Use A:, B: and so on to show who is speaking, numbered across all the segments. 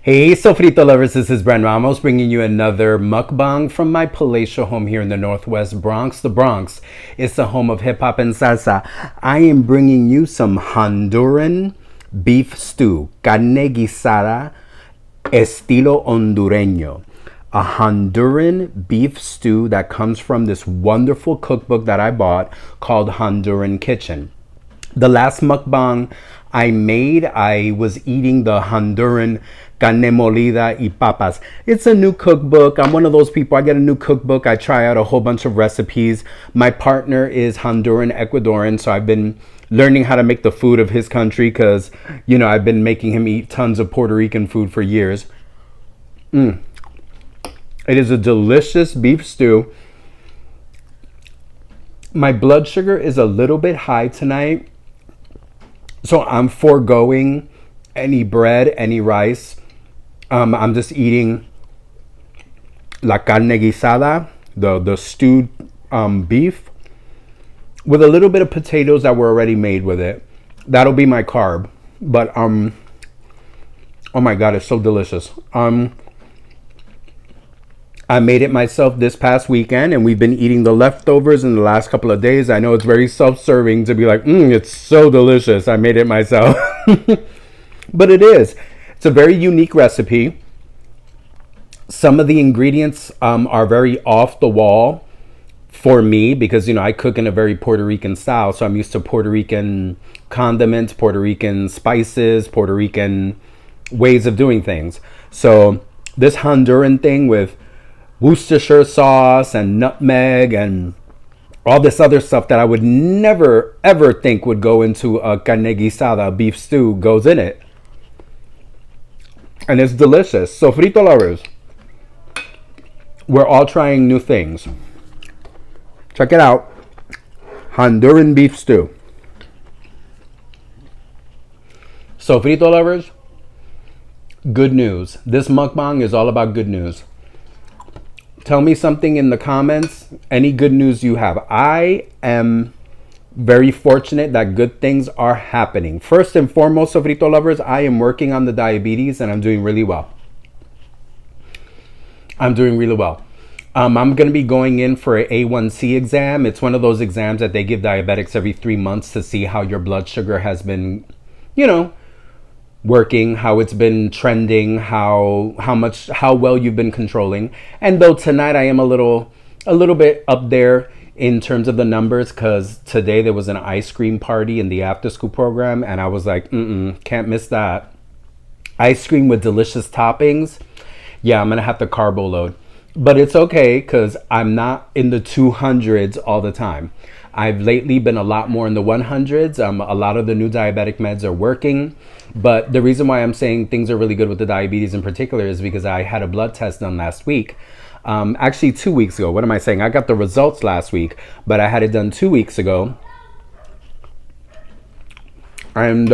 A: Hey, sofrito lovers, this is Bren Ramos bringing you another mukbang from my palatial home here in the Northwest Bronx. The Bronx is the home of hip hop and salsa. I am bringing you some Honduran beef stew, carne guisada, estilo hondureño. A Honduran beef stew that comes from this wonderful cookbook that I bought called Honduran Kitchen. The last mukbang I made, I was eating the Honduran carne molida y papas. It's a new cookbook. I'm one of those people. I get a new cookbook. I try out a whole bunch of recipes. My partner is Honduran Ecuadorian, so I've been learning how to make the food of his country because, I've been making him eat tons of Puerto Rican food for years. It is a delicious beef stew. My blood sugar is a little bit high tonight, so I'm foregoing any bread, any rice. I'm just eating la carne guisada, the stewed beef, with a little bit of potatoes that were already made with it. That'll be my carb. But oh my god, it's so delicious. I made it myself this past weekend, and we've been eating the leftovers in the last couple of days. I know it's very self-serving to be like, it's so delicious. I made it myself. But it is. It's a very unique recipe. Some of the ingredients are very off the wall for me because, I cook in a very Puerto Rican style. So I'm used to Puerto Rican condiments, Puerto Rican spices, Puerto Rican ways of doing things. So this Honduran thing with Worcestershire sauce and nutmeg and all this other stuff that I would never ever think would go into a carne guisada, beef stew, goes in it. And it's delicious. So frito lovers, we're all trying new things. Check it out. Honduran beef stew. So frito lovers, good news. This mukbang is all about good news. Tell me something in the comments, any good news you have. I am very fortunate that good things are happening. First and foremost, sofrito lovers, I am working on the diabetes and I'm doing really well. I'm doing really well. I'm going to be going in for an A1C exam. It's one of those exams that they give diabetics every 3 months to see how your blood sugar has been, working, how it's been trending, how well you've been controlling. And though tonight I am a little bit up there in terms of the numbers, because today there was an ice cream party in the after school program and I was like, can't miss that. Ice cream with delicious toppings. Yeah, I'm gonna have to carbo load, but it's okay because I'm not in the 200s all the time. I've lately been a lot more in the 100s. A lot of the new diabetic meds are working. But the reason why I'm saying things are really good with the diabetes in particular is because I had a blood test done last week. Actually, 2 weeks ago. What am I saying? I got the results last week, but I had it done 2 weeks ago. And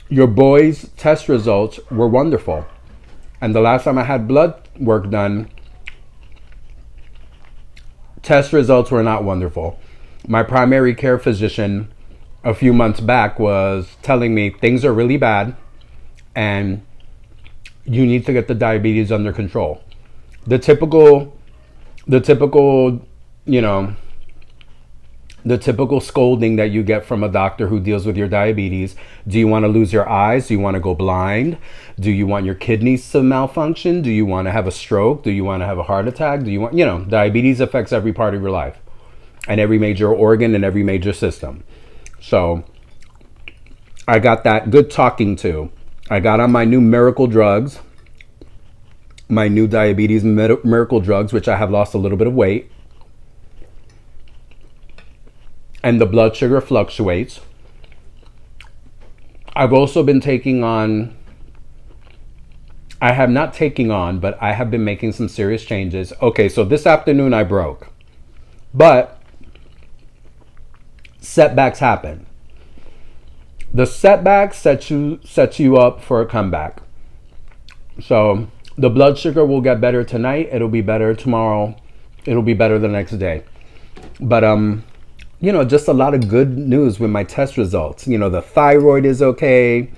A: your boy's test results were wonderful. And the last time I had blood work done, test results were not wonderful. My primary care physician a few months back was telling me things are really bad and you need to get the diabetes under control. The typical scolding that you get from a doctor who deals with your diabetes. Do you want to lose your eyes? Do you want to go blind? Do you want your kidneys to malfunction? Do you want to have a stroke? Do you want to have a heart attack? Do you want, diabetes affects every part of your life and every major organ and every major system. So I got that good talking to. I got on my new miracle drugs, my new diabetes miracle drugs, which I have lost a little bit of weight. And the blood sugar fluctuates. I've also been I have not taken on, but I have been making some serious changes. Okay, so this afternoon I broke. But setbacks happen. The setback sets you up for a comeback. So the blood sugar will get better tonight. It'll be better tomorrow. It'll be better the next day. But just a lot of good news with my test results. The thyroid is okay.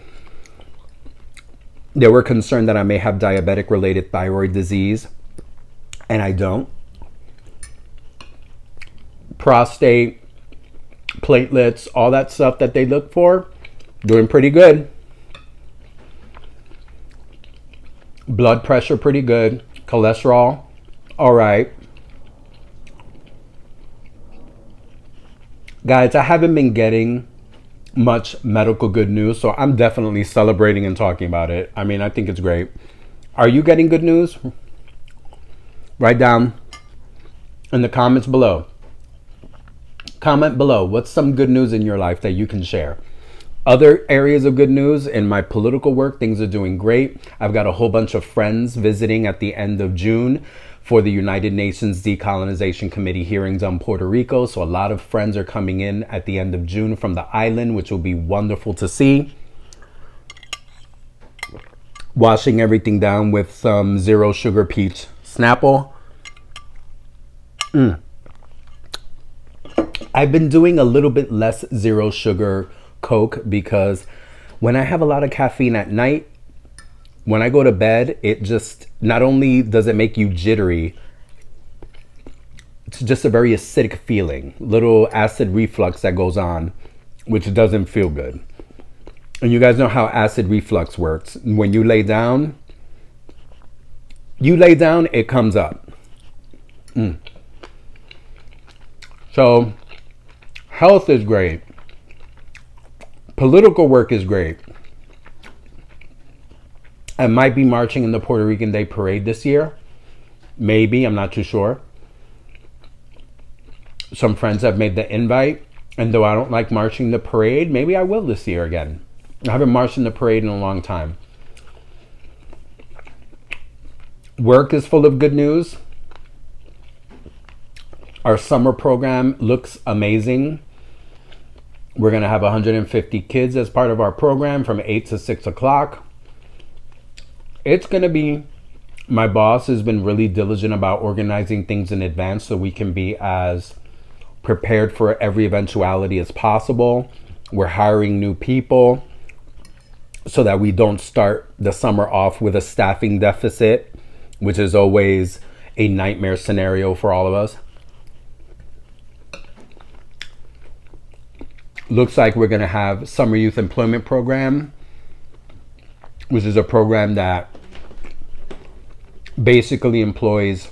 A: They were concerned that I may have diabetic related thyroid disease, and I don't. Prostate, platelets, all that stuff that they look for, doing pretty good. Blood pressure, pretty good. Cholesterol, all right. Guys, I haven't been getting much medical good news, so I'm definitely celebrating and talking about it. I mean, I think it's great. Are you getting good news? Write down in the comments below. Comment below. What's some good news in your life that you can share? Other areas of good news in my political work, things are doing great. I've got a whole bunch of friends visiting at the end of June for the United Nations Decolonization Committee hearings on Puerto Rico. So a lot of friends are coming in at the end of June from the island, which will be wonderful to see. Washing everything down with some zero sugar peach Snapple. I've been doing a little bit less zero sugar Coke because when I have a lot of caffeine at night, when I go to bed, it just, not only does it make you jittery, it's just a very acidic feeling, little acid reflux that goes on, which doesn't feel good. And you guys know how acid reflux works. When you lay down, it comes up. So health is great. Political work is great. I might be marching in the Puerto Rican Day Parade this year. Maybe, I'm not too sure. Some friends have made the invite. And though I don't like marching the parade, maybe I will this year again. I haven't marched in the parade in a long time. Work is full of good news. Our summer program looks amazing. We're going to have 150 kids as part of our program from 8 to 6 o'clock. It's going to be, my boss has been really diligent about organizing things in advance so we can be as prepared for every eventuality as possible. We're hiring new people so that we don't start the summer off with a staffing deficit, which is always a nightmare scenario for all of us. Looks like we're going to have Summer Youth Employment Program, which is a program that basically employs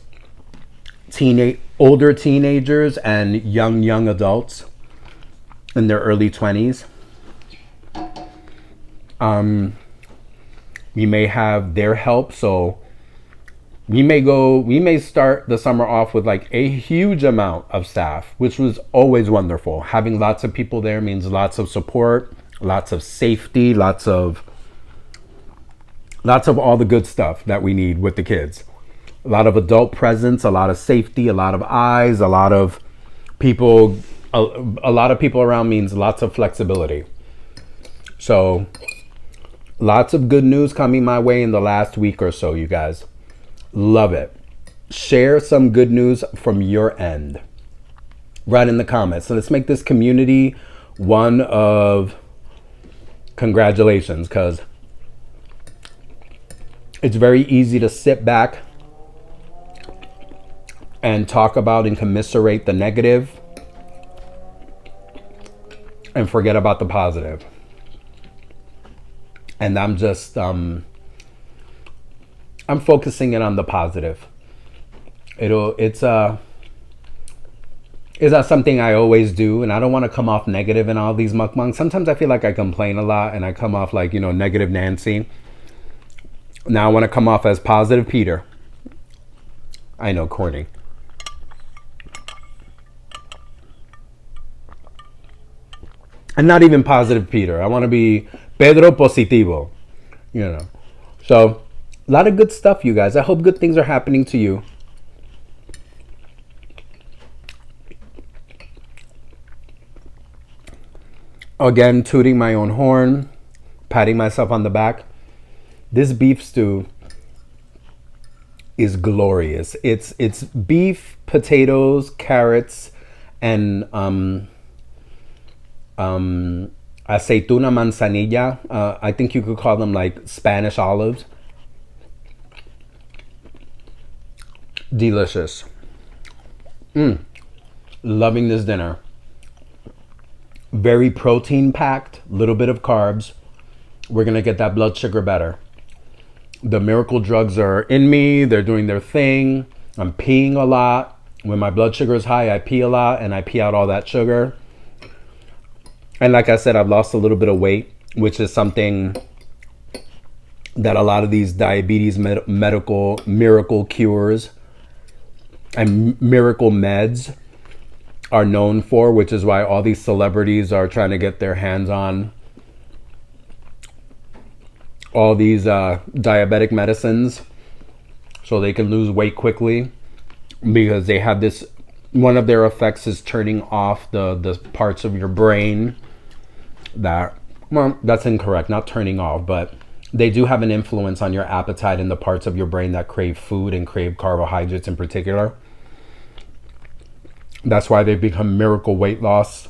A: older teenagers and young adults in their early 20s. We may have their help, so we may start the summer off with like a huge amount of staff, which was always wonderful. Having lots of people there means lots of support, lots of safety, lots of all the good stuff that we need with the kids. A lot of adult presence, a lot of safety, a lot of eyes, a lot of people around means lots of flexibility. So lots of good news coming my way in the last week or so, you guys. Love it. Share some good news from your end. Write in the comments. So let's make this community one of congratulations, because it's very easy to sit back and talk about and commiserate the negative and forget about the positive. And I'm just I'm focusing it on the positive. It's not something I always do, and I don't want to come off negative in all these mukbangs. Sometimes I feel like I complain a lot and I come off like, negative Nancy. Now I want to come off as positive Peter. I know, corny. And not even positive Peter. I want to be Pedro Positivo. So a lot of good stuff, you guys. I hope good things are happening to you. Again, tooting my own horn, patting myself on the back. This beef stew is glorious. It's beef, potatoes, carrots, and aceituna manzanilla. I think you could call them like Spanish olives. Delicious. Loving this dinner. Very protein packed, little bit of carbs. We're gonna get that blood sugar better. The miracle drugs are in me, they're doing their thing. I'm peeing a lot. When my blood sugar is high, I pee a lot and I pee out all that sugar. And like I said, I've lost a little bit of weight, which is something that a lot of these diabetes medical miracle cures and miracle meds are known for, which is why all these celebrities are trying to get their hands on all these diabetic medicines so they can lose weight quickly, because they have this, one of their effects is turning off the parts of your brain that, well, that's incorrect, not turning off, but they do have an influence on your appetite and the parts of your brain that crave food and crave carbohydrates in particular. That's why they've become miracle weight loss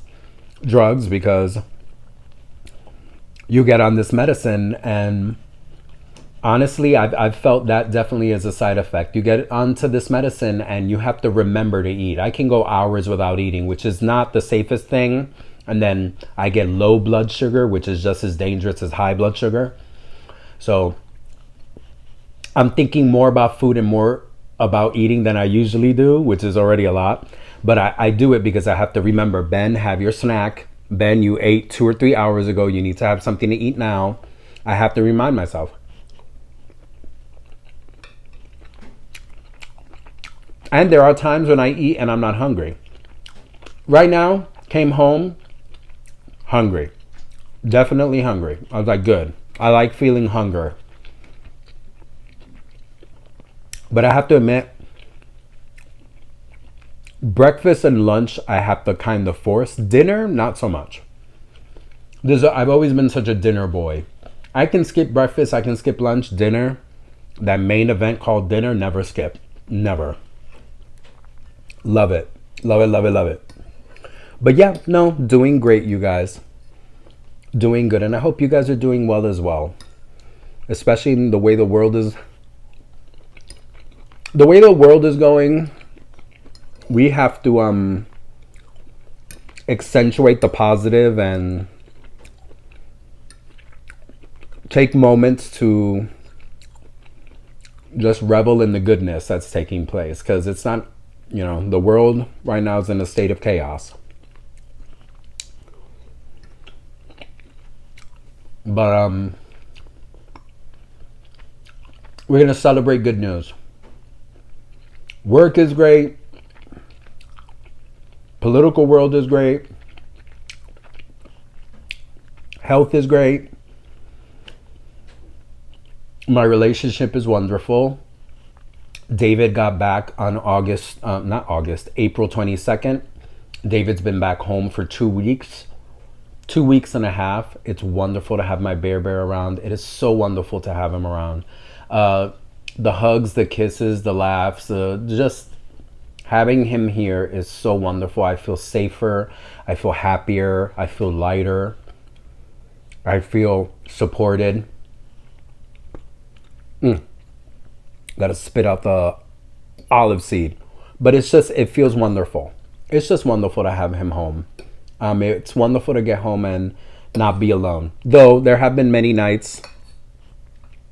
A: drugs, because you get on this medicine, and honestly, I've felt that definitely as a side effect. You get onto this medicine and you have to remember to eat. I can go hours without eating, which is not the safest thing. And then I get low blood sugar, which is just as dangerous as high blood sugar. So I'm thinking more about food and more about eating than I usually do, which is already a lot. But I do it because I have to remember, Ben, have your snack. Ben, you ate 2 or 3 hours ago. You need to have something to eat now. I have to remind myself. And there are times when I eat and I'm not hungry. Right now, came home hungry. Definitely hungry. I was like, good. I like feeling hunger. But I have to admit, breakfast and lunch, I have to kind of force. Dinner, not so much. I've always been such a dinner boy. I can skip breakfast, I can skip lunch. Dinner, that main event called dinner, never skip. Never. Love it. Love it, love it, love it. But yeah, no, doing great, you guys. Doing good. And I hope you guys are doing well as well. Especially in the way the world is. The way the world is going, we have to accentuate the positive and take moments to just revel in the goodness that's taking place, because it's not, you know, the world right now is in a state of chaos. But we're going to celebrate good news. Work is great. Political world is great. Health is great. My relationship is wonderful. David got back on April 22nd. David's been back home for 2 weeks. 2 weeks and a half. It's wonderful to have my bear around. It is so wonderful to have him around. The hugs, the kisses, the laughs, just having him here is so wonderful. I feel safer. I feel happier. I feel lighter. I feel supported. Gotta spit out the olive seed. But it's just, it feels wonderful. It's just wonderful to have him home. It's wonderful to get home and not be alone. Though there have been many nights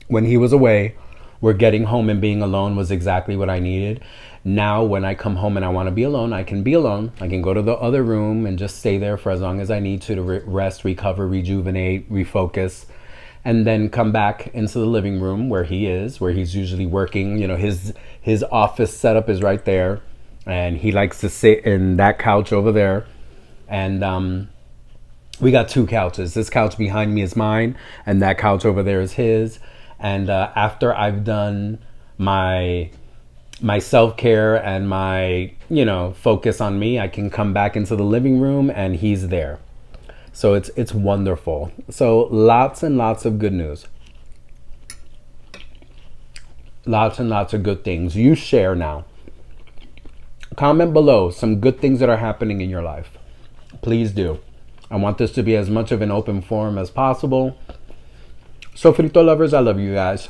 A: when he was away where getting home and being alone was exactly what I needed. Now when I come home and I want to be alone, I can be alone. I can go to the other room and just stay there for as long as I need to rest, recover, rejuvenate, refocus, and then come back into the living room where he's usually working. You know, his office setup is right there, and he likes to sit in that couch over there. And we got 2 couches. This couch behind me is mine, and that couch over there is his. And after I've done my self-care and my, focus on me, I can come back into the living room and he's there. So it's wonderful. So lots and lots of good news. Lots and lots of good things. You share now. Comment below some good things that are happening in your life. Please do. I want this to be as much of an open forum as possible. So frito lovers, I love you guys.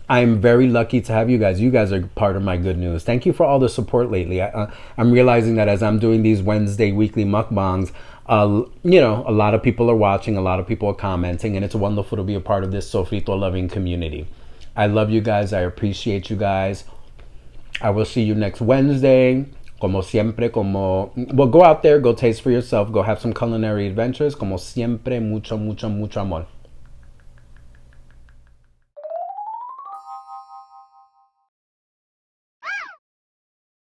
A: I'm very lucky to have you guys. You guys are part of my good news. Thank you for all the support lately. I'm realizing that as I'm doing these Wednesday weekly mukbangs, a lot of people are watching, a lot of people are commenting, and it's wonderful to be a part of this sofrito loving community. I love you guys. I appreciate you guys. I will see you next Wednesday. Como siempre, well, go out there, go taste for yourself, go have some culinary adventures. Como siempre, mucho, mucho, mucho amor.